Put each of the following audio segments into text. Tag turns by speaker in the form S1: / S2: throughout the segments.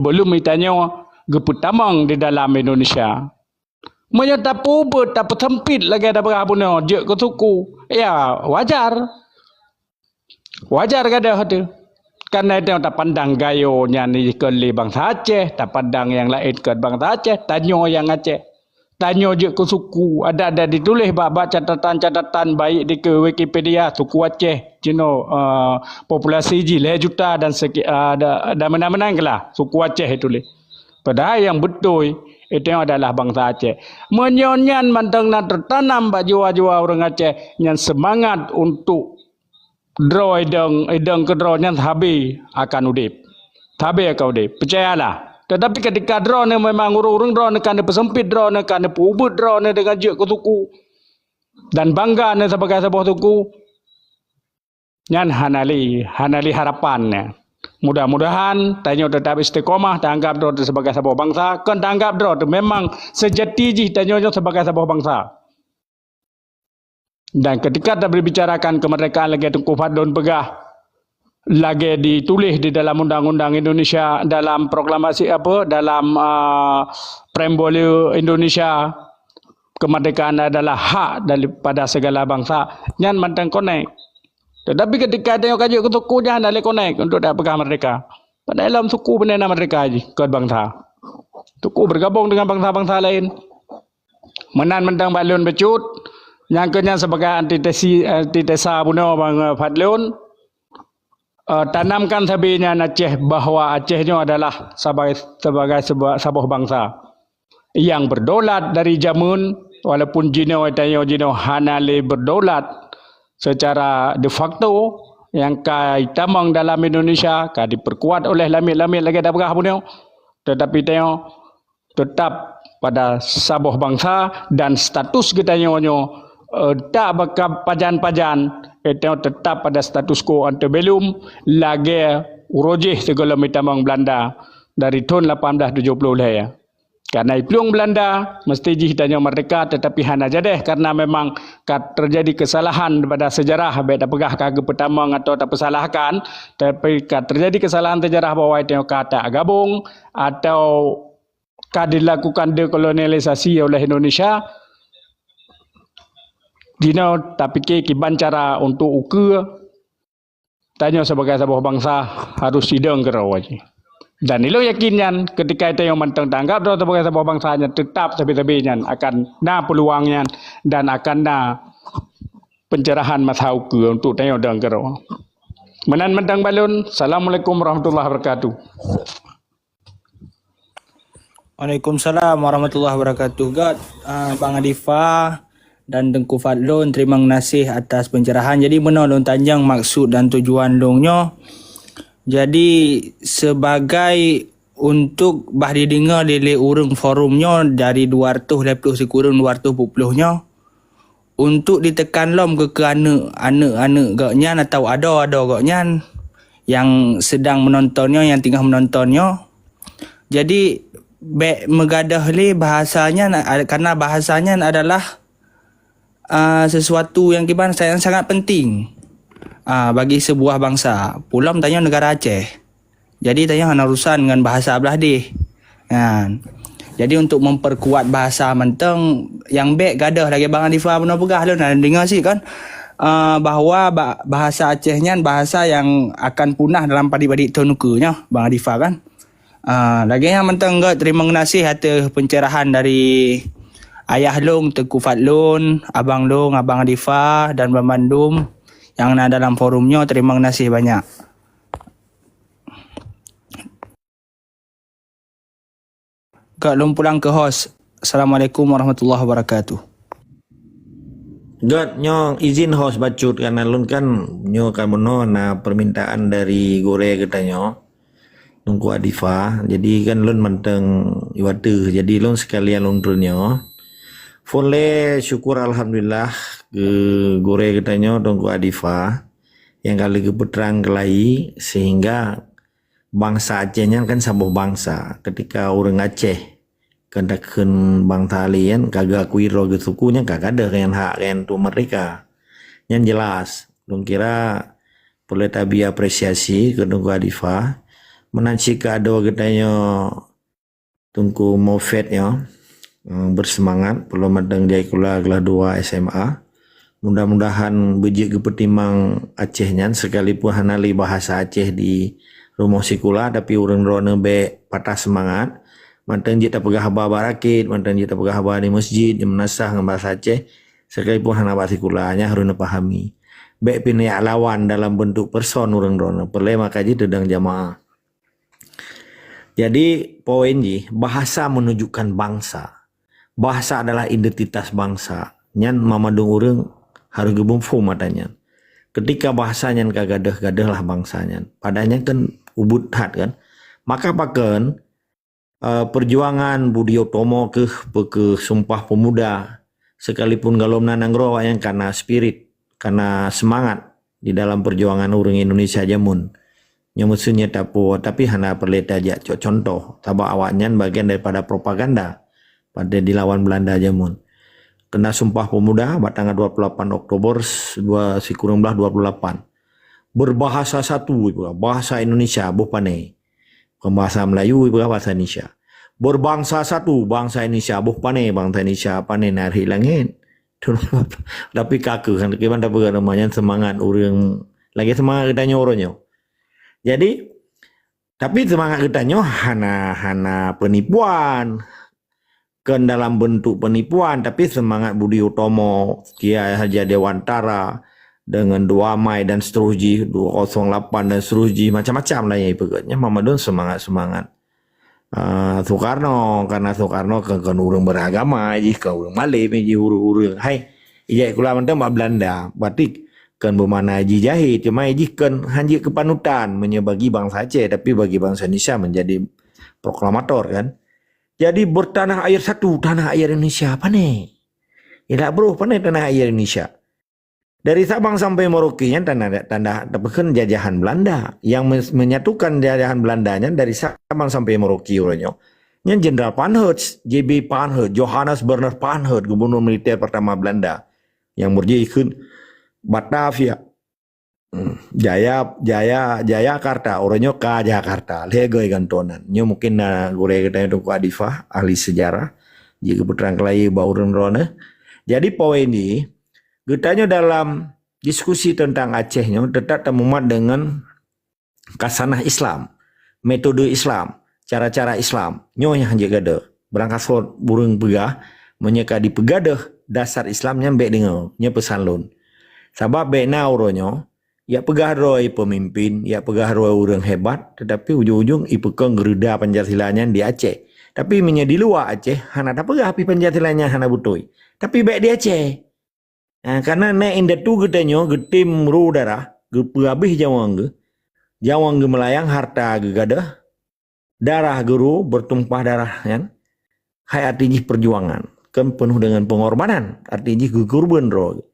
S1: belum ditanya geputamang di dalam Indonesia. Menya tak pubut, tak petempit lagi ada berapa punya je ke suku. Ya, wajar. Wajar kada tu. Karena dia tak pandang gayonya ni ke bangsa Aceh, tak pandang yang lain ke bangsa Aceh, tanya yang Aceh. Tanya je ke suku, ada ditulis bab catatan-catatan baik di ke Wikipedia suku Aceh, populasi 1 juta dan ada menang-menang lah suku Aceh tulis. Padahal yang betul itu adalah bangsa Aceh. Menyonyan mantang nak tertanam bak jiwa-jiwa orang Aceh yang semangat untuk draw edang ke draw yang habis akan udip. Habis akan udip. Percayalah. Tetapi ketika draw ni memang urung-urung draw ni kan persempit draw ni kan pubut draw ni dengan je ke suku. Dan bangga ni sebagai sebuah suku. Yang hanali harapannya. Mudah-mudahan tanya tetap istiqomah tanggap draw sebagai sebuah bangsa. Kan tanggap draw tu memang sejati ji tanya sebagai sebuah bangsa. Dan ketika kita berbicarakan kemerdekaan lagi Tunku Fadlun Pegah lagi ditulis di dalam undang-undang Indonesia dalam proklamasi dalam preambula Indonesia kemerdekaan adalah hak daripada segala bangsa nyan mantang connect. Tetapi ketika tengok kaji ke suku jangan ada connect untuk dah pegang merdeka. Pada dalam suku benda merdeka aja ke bangsa. Suku bergabung dengan bangsa-bangsa lain. Menan mentang Fadlun becut yang kenyang sebagai antitesa punya bang Fadlun. Tanamkan sabinya Aceh bahawa Acehnya adalah sebagai sebuah bangsa yang berdaulat dari zaman walaupun Jino hanale berdaulat secara de facto yang kaitamang dalam Indonesia diperkuat oleh lamit-lamit lagi dah berah punya tetapi tengok tetap pada sebuah bangsa dan status kita nyo tak bakal pajan-pajan itu tetap pada status quo antebellum lagi urojih segala mitamang Belanda dari tahun 1870 lah ya. Karena ipluang Belanda mesti jihitanya merdeka tetapi hana jadeh karena memang terjadi kesalahan pada sejarah baik tak pegah kagak pertamang atau tak persalahkan tapi terjadi kesalahan sejarah bahwa itu kata gabung atau dilakukan dekolonialisasi oleh Indonesia. Dino tak fikir kiban cara untuk ukur tanya sebagai sebuah bangsa harus sidang ke rawaji. Dan ilo yakinnya ketika itu yang mentang tanggap sebagai sebuah bangsanya tetap tapi-tapinya akan peluangnya dan akan pencerahan masa ukur untuk tanya dan ke rawa. Menan mentang balun. Assalamualaikum warahmatullahi wabarakatuh.
S2: Waalaikumsalam warahmatullahi wabarakatuh. Bang Adifah dan Tengku Fadlun, terima kasih atas pencerahan. Jadi benar long tanjang maksud dan tujuan longnya. Jadi sebagai untuk bah didengar dari urang forumnya dari 200 sekurang 240-nya untuk ditekan lom ke anak-anak gaknya atau ada gaknya yang sedang menontonnya, yang tengah menontonnya. Jadi megadah li bahasanya karena bahasanya adalah sesuatu yang sangat penting bagi sebuah bangsa. Pulau tanya negara Aceh. Jadi tanya hanya urusan dengan bahasa belah deh. Jadi untuk memperkuat bahasa menteng yang baik gadah lagi Bang Adifah benar pegah lu nak dengar sih kan bahawa bahasa Acehnya bahasa yang akan punah dalam padik-padik tonukunya Bang Adifah kan. Lagi yang menteng terima kasih atas pencerahan dari Ayah Long, Tengku Fadlun, Abang Long, Abang Adifah dan Bang Bandung yang ada dalam forumnya. Terima kasih banyak. Kak Long pulang ke host. Assalamualaikum warahmatullahi wabarakatuh.
S3: Nyong izin host bacut karena lun kan nyo kan mono permintaan dari Gore katanya Tengku Adifah. Jadi kan lun menteng iwatu. Jadi lun sekalian lun nyo. Boleh syukur alhamdulillah ke Gore katanya Tengku Adifah yang kali keputrang kelai sehingga bangsa Acehnya kan sebuah bangsa. Ketika orang Aceh kendakan bangsa lain kagak kuiro ke sukunya kagak ada yang hak yang tu mereka. Yang jelas, dong kira boleh tabi apresiasi ke Tengku Adifah menansika ado katanya tungku mofetnya bersemangat perlu madang dia kula kelas 2 SMA. Mudah-mudahan bejik kepetimang Acehnya sekalipun hanali bahasa Aceh di rumah sikula tapi urang rona be patah semangat. Mantan jita pegah haba barakit, mantan jita pegah haba di masjid, di menasah dengan bahasa Aceh, sekalipun hana bahasa kulanya harus pahami. Baik pinaya lawan dalam bentuk person urang rona, perle maka jita sedang jamaah. Jadi poin ji, bahasa menunjukkan bangsa. Bahasa adalah identitas bangsa. Nyan mamadung urang harus gebumfu matanya. Ketika bahasanya kagadah-gadah lah bangsanya. Padanya kan ubud hat kan. Maka paken perjuangan Budi Utomo ke Sumpah Pemuda sekalipun galom nanangro yang karena spirit, karena semangat di dalam perjuangan orang Indonesia jamun nyamusunya tapi hana perleta aja contoh tabak awaknya bagian daripada propaganda pada dilawan Belanda jamun kena Sumpah Pemuda tanggal 28 Oktober 2028 berbahasa satu bahasa Indonesia bukan bahasa Melayu bahasa Indonesia. Berbangsa satu bangsa Indonesia pane bangsa Indonesia pane nar hilangin. Tapi kaku kan gimana namanya semangat orang lagi semangat kita nyoronyo. Jadi tapi semangat kita hana penipuan kan dalam bentuk penipuan tapi semangat Budi Utomo Kiai Haji Dewantara dengan 2 Mai dan seterusnya 208 dan seterusnya macam-macam lah ya pokoknya Mamadun semangat Soekarno karena Soekarno kan orang beragama jika orang Malay meji urang hai ijai kula mentang Belanda berarti kan bermana haji jahit cuma haji kan hanji kepanutan menyebagi bangsa Aceh tapi bagi bangsa Indonesia menjadi proklamator kan jadi bertanah air satu tanah air Indonesia apa nih tidak bro apa nih tanah air Indonesia. Dari Sabang sampai Merauke tanda jajahan Belanda yang menyatukan jajahan Belandanya dari Sabang sampai Merauke orangnya. Yang Jenderal Panhert, JB Panhert, Johannes Bernard Panhert, gubernur militer pertama Belanda yang berjihad Batavia, Jayakarta, orangnya ke Jakarta, legoi gantonan. Nya mungkin gore kita itu Adifah ahli sejarah, jika putrang kelai bauran rona. Jadi poin ini getanya dalam diskusi tentang Acehnya tetap temumat dengan kasanah Islam, metode Islam, cara-cara Islam. Nyonya hanya gada. Berangkat sort burung pegah, menyeka di pegadah dasar Islamnya baik dengan nya pesan lun. Sebab baik na uronyo, ya pegah roy pemimpin, ya pegah roy orang hebat, tetapi ujung-ujung ipekeng gereda Pancasilanya di Aceh. Tapi menjadi luar Aceh, hana tak pegah api Pancasilanya hana butoi. Tapi baik di Aceh. Karena nek indah tu getanya getim rudara gepabih jawang ge melayang harta gegadah darah guru bertumpah darah kan hai artinya perjuangan kan penuh dengan pengorbanan artinya gekurban ro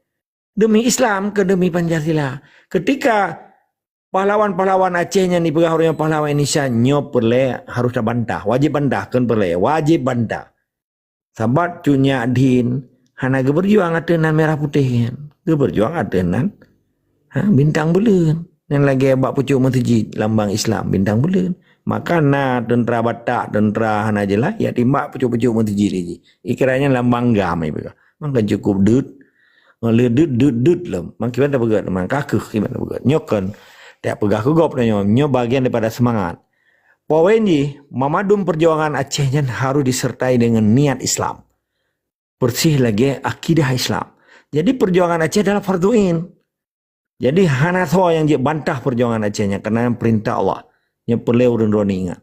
S3: demi Islam ke demi Pancasila ketika pahlawan-pahlawan Acehnya ni pegawai pahlawan Indonesia nyop perle harus bantah wajib bantah kan perle wajib bantah sabat cunya din hana ge berjuang atenan merah putih kan. Ge berjuang atenan bintang bulan. Yang lagi bak pucuk masjid lambang Islam bintang bulan. Maka na tentera Batak, tentera hana jelah ya timbak pucuk-pucuk masjid ini. Ikiranya lambang gam ibu. Maka cukup dut. Ngale dut lah. Maka kita begat teman kakuh kita begat. Nyokan tak pegah kugop nyo bagian daripada semangat. Poin ni mamadum perjuangan Acehnya harus disertai dengan niat Islam. Bersih lagi akidah Islam. Jadi perjuangan Aceh adalah farduin. Jadi hana so yang dia bantah perjuangan Acehnya karena perintah Allah. Yang perlu orang ingat.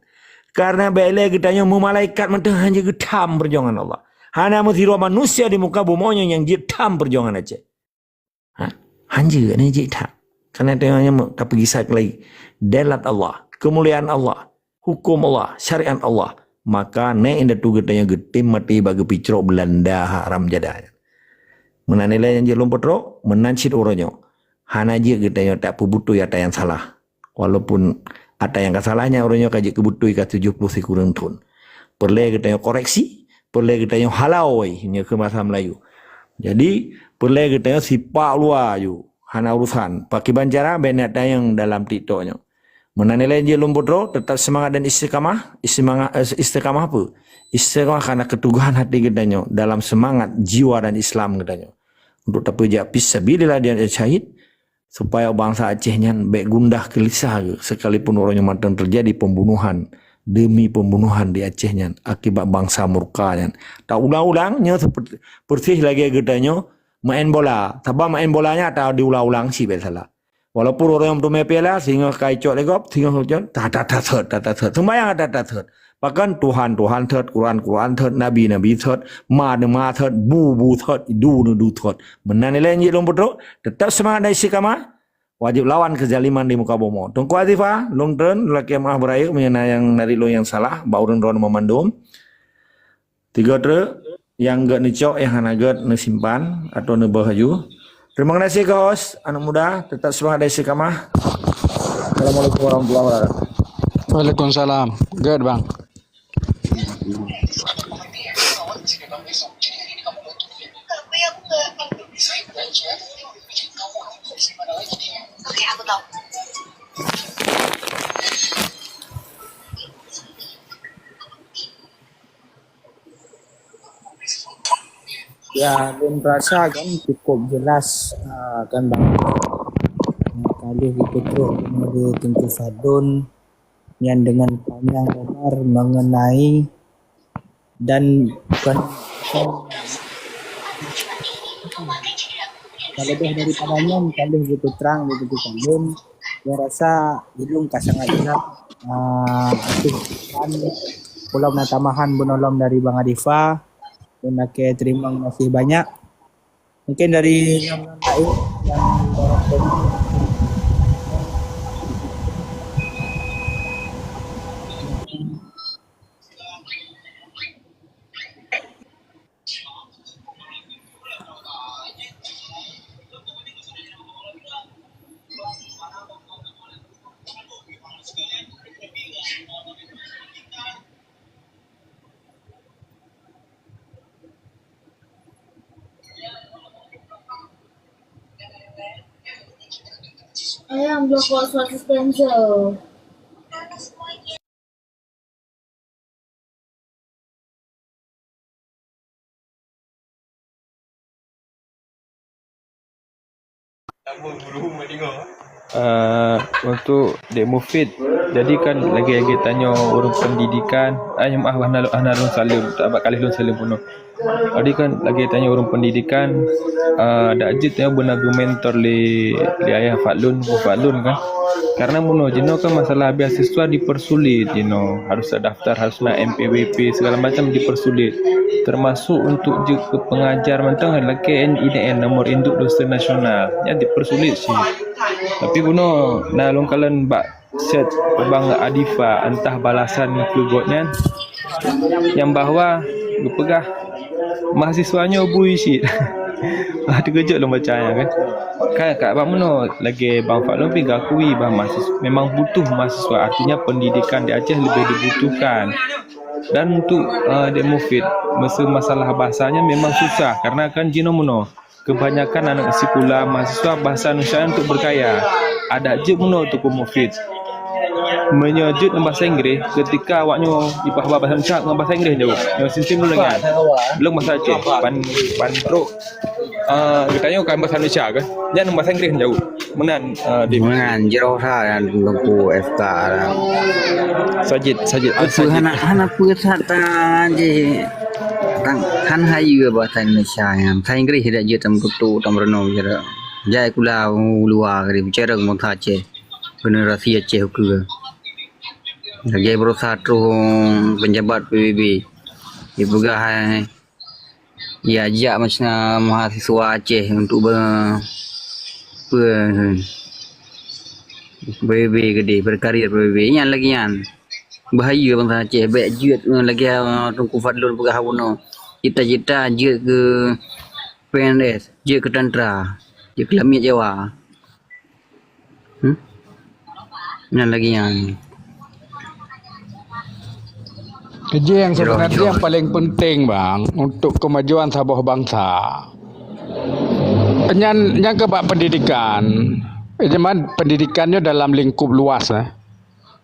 S3: Karena bila kita yang malaikat mentah hanya getam perjuangan Allah. Hana mesti manusia di muka bumi yang getam perjuangan Aceh. Hanya ni getam. Karena tengoknya tak pergi sak lagi. Delat Allah, kemuliaan Allah, hukum Allah, syariat Allah. Maka ne inda tu getanya getim mati bagi picro Belanda haram jadah. Menanilai yang je lompotro menancit oronyo. Hana je getanya tak pubutu ya yang salah. Walaupun ada yang kesalahnya oronyo kaji kebutui ka 70 kurang tun. Perle getanya koreksi, perle getanya halau nya ke bahasa Melayu. Jadi perle getanya sipak luar ju. Hana urusan. Pakai bancara benak yang dalam TikToknya. Menanilai dia lombodro tetap semangat dan istiqamah. Istiqamah apa? Istiqamah karena keteguhan hati gedanya dalam semangat jiwa dan Islam gedanya. Untuk terpejak fisabilillah dia syahid supaya bangsa Acehnya baik gundah gelisah sekalipun orangnya mantan terjadi pembunuhan demi pembunuhan di Acehnya akibat bangsa murkanya. Tak ulang-ulangnya seperti lagi gedanya main bola. Tabah main bolanya atau diulang-ulang sih biasalah. Walaupun orang yang bermain piala sehingga kaicok legop sehingga hujan tak sembahyang tak. Bahkan Tuhan third, Quran third, Nabi third, ma third, bu third, du third. Menanilai yang betul tetap semangat dan istiqamah. Wajib lawan kezaliman di muka bumi. Tunggu Azifah, long turn laki yang berair mengenai yang dari lo yang salah, bauran ron memandum. 3 yang gak nicok yang hana gak simpan atau nebahaju. Terima kasih ke host, anak muda, tetap semangat dan istiqamah. Assalamualaikum warahmatullahi wabarakatuh.
S1: Waalaikumsalam. Good bang.
S4: Oke, aku tahu.
S2: Ya, Lun rasa kan cukup jelas kan Bang. Kali itu terus dari Tengku Fadlun yang dengan panjang lebar mengenai dan bukan kalau lebih daripadanya kalau begitu terang begitu Fadlun, saya rasa hidung sangat jelas kan pulau natamahan benolom dari Bang Adifa. Dan terima kasih banyak. Mungkin dari yang lain yang
S5: Ayam blok was dispenser.
S6: Untuk Dek Mufid, jadi kan lagi tanya orang pendidikan, maaf Hanarun Salim, tak kali Lun Salim puno. Jadi kan lagi tanya orang pendidikan, dak jit yang berargumentor li ayah Fadlun kan. Karena muno jino kan masalah beasiswa dipersulit jino, harus ada daftar, harus nak MPWP segala macam dipersulit. Termasuk untuk juga pengajar mentang lagi NIN nomor induk dosen nasional yang dipersulit sih. Tapi buno na longkalan bak set Bang Adifa entah balasan klubotnya yang bahwa berpegah mahasiswanya bullshit. Terkejut lo bacanya kan kat bang Muno lagi Bang Fadlun pergi akui bahawa memang butuh mahasiswa, artinya pendidikan di Aceh lebih dibutuhkan. Dan untuk Dek Mufid, masalah bahasanya memang susah karena kan Jino Muno kebanyakan anak sekolah mahasiswa bahasa Indonesia untuk berkaya. Ada je Muno untuk Mufid menyejut dengan bahasa Inggeris ketika awaknya dipahami bahasa Indonesia dengan bahasa Inggeris jauh. Yang sinsim dulu lagi. Belum bahasa Aceh. Pan katanya kan bahasa Indonesia kan. Jangan bahasa Inggeris jauh. Menan di
S7: Mengan jero sa yang lempu FK lah.
S6: Sajid.
S7: Apa anak pusat je kan hayu bahasa Indonesia yang bahasa Inggeris tidak je tam kutu tam reno je. Jai kula luar dari bicara ngomong Aceh. Generasi Aceh ke. Lagi berusaha terus penjabat PBB. Ibu gah ya ajak macam mahasiswa Aceh untuk PBB gede berkarir PBB yang lagi yang bahaya bangsa Aceh baik jut lagi Tengku Fadlun pegah buno cita-cita jut ke PNS jut ke tentera jut ke Lamit Jawa yang lagi yang
S1: Kerja yang sebenarnya yang paling penting bang untuk kemajuan sebuah bangsa. Yang kebak pendidikan, zaman pendidikannya dalam lingkup luas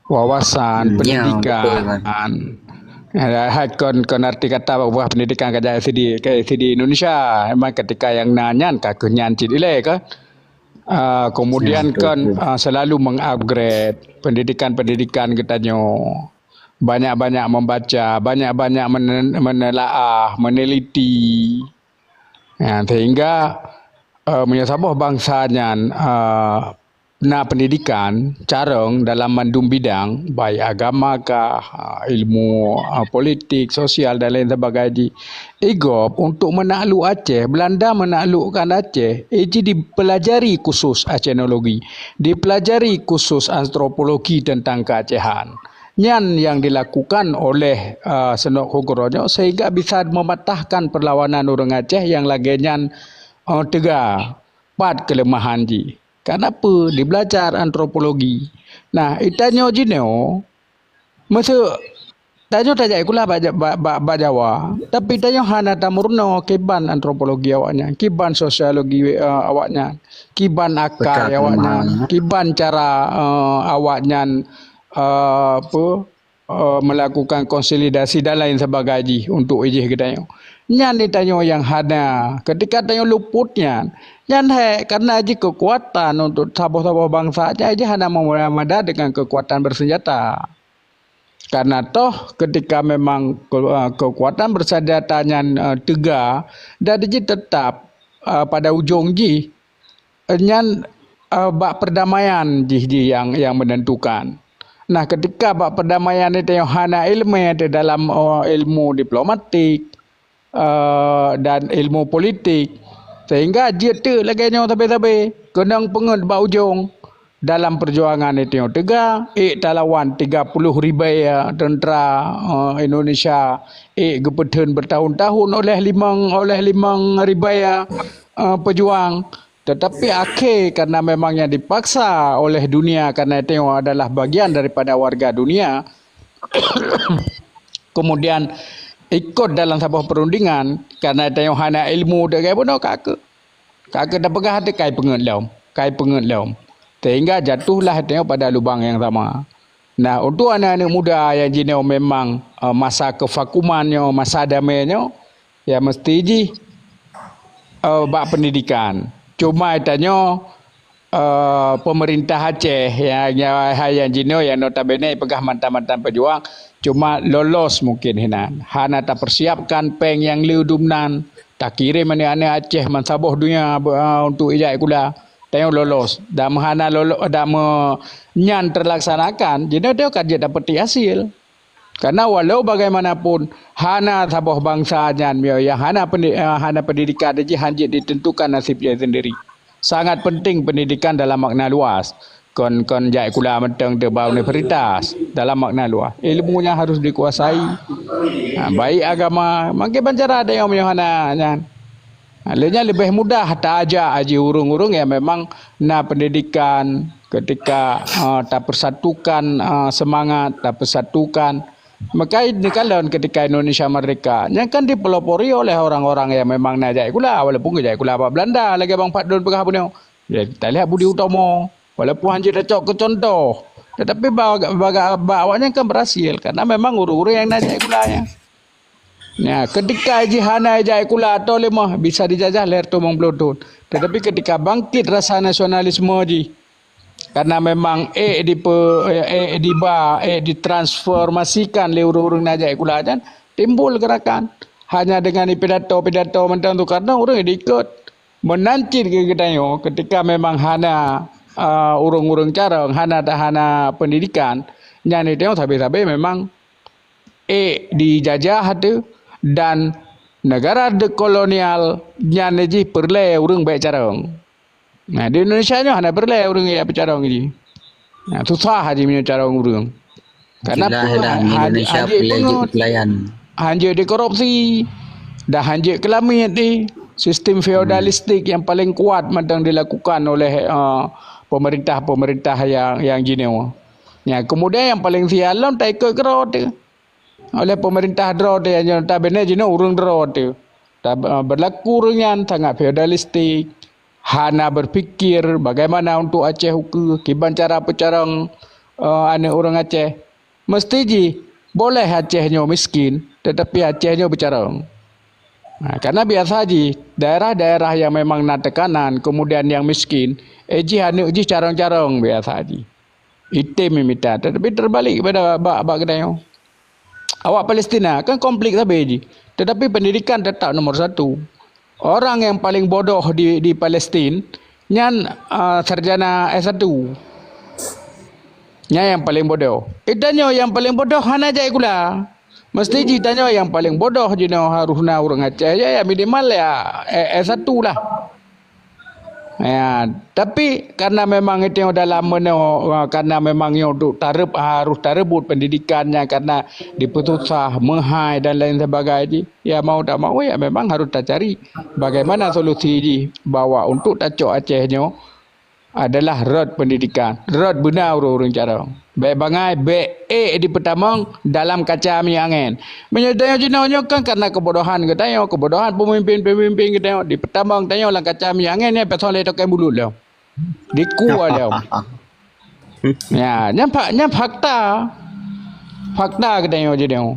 S1: wawasan,
S7: Ya, betul
S1: pendidikan.
S7: kan.
S1: Kon arti kata buah pendidikan ke SID Indonesia. Memang ketika yang nanyan kakek nyancit ile ke. Kemudian
S7: Betul,
S1: kan
S7: betul.
S1: selalu mengupgrade pendidikan katanya. Banyak-banyak membaca, banyak-banyak menelaah, meneliti. Sehingga menyesabah bangsanya na pendidikan carang dalam mandum bidang baik agama kah, ilmu politik, sosial dan lain sebagainya. Igop untuk menakluk Aceh, Belanda menaklukkan Aceh, dipelajari khusus Acenologi, dipelajari khusus antropologi tentang keacehan. Nyan yang dilakukan oleh Senok Hogorojo sehingga bisa mematahkan perlawanan orang Aceh yang lagi nyan tegar, pat kelemahan ji. Kenapa? Dia belajar antropologi. Nah, itanyo jineo, masa tanyo tajak ikulah Jawa, tapi tanyo hana tamurno kiban antropologi awaknya, kiban sosiologi awaknya, kiban akal
S7: Betul
S1: awaknya,
S7: kelemahan.
S1: kiban cara awaknya melakukan konsolidasi dan lain sebagainya untuk ijih kita. Nyan ditanyo yang hana ketika tanyo luputnya nyan karena aja kekuatan untuk sabah-sabah bangsa aja hana memada dengan kekuatan bersenjata. Karena toh ketika memang kekuatan bersenjatanya tegar dan dia tetap pada ujung ji nyan bak perdamaian ji yang menentukan. Nah, ketika bak perdamaian itu yang hana ilmu di dalam ilmu diplomatik dan ilmu politik, sehingga dia tu lagi nyawa tabe-tabe kenang pengut bak ujung dalam perjuangan itu yang tegar talawan 30 ribu tentera Indonesia gepetun bertahun-tahun oleh limang ribu pejuang. Tetapi akhir karena memangnya dipaksa oleh dunia karena itu adalah bagian daripada warga dunia. Kemudian ikut dalam sebuah perundingan karena itu hana ilmu dekai pun kakak dah pegah hati kai penget laum. Sehingga jatuhlah itu pada lubang yang sama. Nah, untuk anak-anak muda yang jinau memang masa kevakumannya, masa damainya, ya mesti ji bak pendidikan. Cuma itanya pemerintah Aceh yang jino yang notabene pegah mantan-mantan pejuang cuma lolos mungkin hana tak persiapkan peng yang liudumnan tak kirim anak Aceh mansaboh dunia untuk ijak kula tayong lolos dah hana lolos dah nyan terlaksanakan jino dia kan dia dapat hasil. Karena walau bagaimanapun hana sabah bangsanya yang hana pendidikan dia hanya ditentukan nasibnya sendiri. Sangat penting pendidikan dalam makna luas. Kon jai kula menteng tebau universitas dalam makna luas. Ilmunya harus dikuasai. Baik agama, makin bancara ada yang hana nyan. Lainnya lebih mudah tak aja aji urung-urung yang memang na pendidikan ketika tak persatukan semangat, tak persatukan. Maka ini kalau ketika Indonesia merdeka, yang kan dipelopori oleh orang-orang yang memang najak kula, walaupun najak kula apa Belanda, lagi bang Pak Don pegah punya. Ya kita lihat Budi Utomo, walaupun hanya cocok ke contoh, tetapi bawanya kan berhasil karena memang uru-uru yang najak kula ya. Ya, ketika hana najak kula atau lemah bisa dijajah ler tu mengblodon. Tetapi ketika bangkit rasa nasionalisme ji, karena memang ditransformasikan oleh urung-urung najak kulajan timbul gerakan hanya dengan pidato mentang tu karena orang ikut menancir ke kedayo ketika memang hana urung-urung carang hana pendidikan nyan itu sabi-sabi memang dijajah tu dan negara kolonial nyan ji perle urung baik carang. Nah, di Indonesia ni hanya berlai orang yang bicara orang ini. Nah, susah haji punya cara orang. Karena
S7: Indonesia pelayan.
S1: Hanya dikorupsi, dah hanya kelamit ni sistem feodalistik yang paling kuat yang dilakukan oleh pemerintah yang jineu. Ya, kemudian yang paling sialan tak ikut kerot oleh pemerintah drot yang tak benar jineu urung drot. Berlaku yang sangat feodalistik. Hana berfikir bagaimana untuk Aceh hukum, kiban cara pecarang anak orang Aceh. Mesti ji boleh Acehnya miskin tetapi Acehnya bercarong. Karena biasa ji daerah-daerah yang memang nak tekanan kemudian yang miskin ji anak ji carong-carong biasa ji. Itim minta tetapi terbalik kepada bak kedai. Awak Palestina kan konflik sahaja ji. Tetapi pendidikan tetap nomor satu. Orang yang paling bodoh di Palestin nyan sarjana S1. Nya yang paling bodoh. Tanya yang paling bodoh hana jai kula. Mesti ditanya yang paling bodoh jino harusna orang Aceh ya minimal ya S1 lah. Ya, tapi karena memang itu yang dalam karena memang yang harus tarebut pendidikannya karena diputusah menghai dan lain sebagainya. Ya mau tak mau ya memang harus tak cari bagaimana solusi ji bahwa untuk tacok Acehnya adalah rod pendidikan. Rod benar orang cara. Baik bangai baik di pertama dalam kaca mi angin. Menyedaya jenaunya kan karena kebodohan katanya, kebodohan pemimpin-pemimpin katanya. Di pertama tanya dalam kaca mi angin ni pasal itu kayak mulut dah. Dikuat dah. Ya, nyampak fakta. Fakta katanya jenau.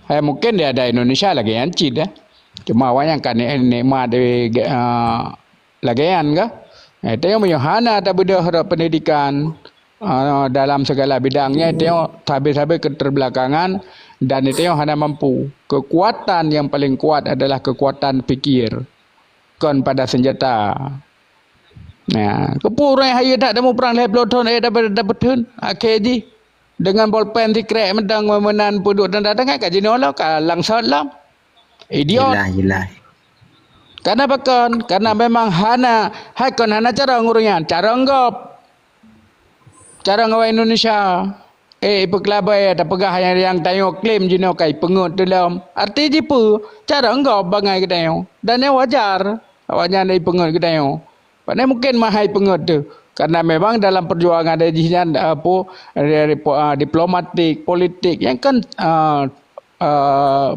S1: Hai mungkin dia ada Indonesia lagi yang cid dah. Cuma awak yang kan nikmat di lagian ke? Tengok menyuhana tak beda pendidikan dalam segala bidangnya. Tengok habis-habis keterbelakangan dan tengok hana mampu. Kekuatan yang paling kuat adalah kekuatan fikir. Kon pada senjata. Nah, kepurang hari tak temu perang leh peloton dapat tun. Akhir ji dengan bolpen dikrek medang memenan puduk dan datang kat jinolah ka langsat lam. Idiot.
S7: Jelas.
S1: Karena bahkan karena memang hana cara ngurungnya, cara Indonesia. Pekelabai ada pegah yang tayong klaim jino kai pengut dalam. Arti jipu cara enggap bangai kedayo. Dan yang wajar awaknya dari pengut kedayo. Padahal mungkin mahai pengut tu. Karena memang dalam perjuangan ada jinan diplomatik, politik yang kan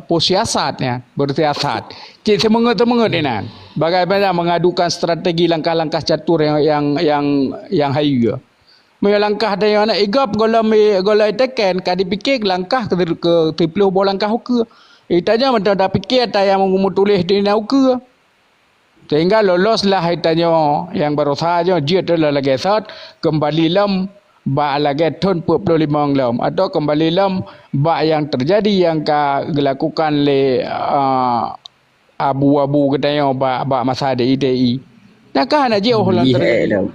S1: siasatnya bersiasat. Cik semengut ni nan. Bagaimana mengadukan strategi langkah-langkah catur yang hayu. Mereka langkah dia nak igap golai teken kadi fikir langkah ke 30 langkah ke. Itanya mentang dah fikir tak yang mengumu tulis di nau ke. Sehingga loloslah itanya yang berusaha je telah lagi sat kembali lam ba lagi ton 45 lam atau kembali lam ba yang terjadi yang dilakukan oleh abu-abu katanya ba masa DITI. Nakah nak je orang terjadi.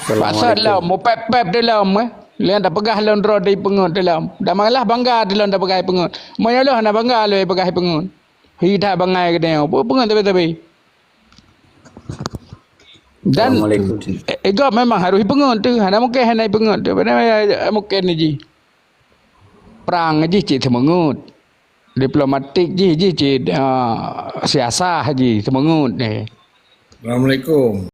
S1: Pasal lam mau pep dalam lian dah pegah lon ro di pengut dalam. Dah malah bangga dalam dah pegai pengut. Moyalah nak bangga le pegai pengut. Hidak bangai katanya. Pengut tapi. Dan ego memang harus pengut tu. Ada mungkin hendak pengut tu. Mungkin ni perang je cik semengut. Diplomatik je cik siasah je semengut ni.
S4: Assalamualaikum.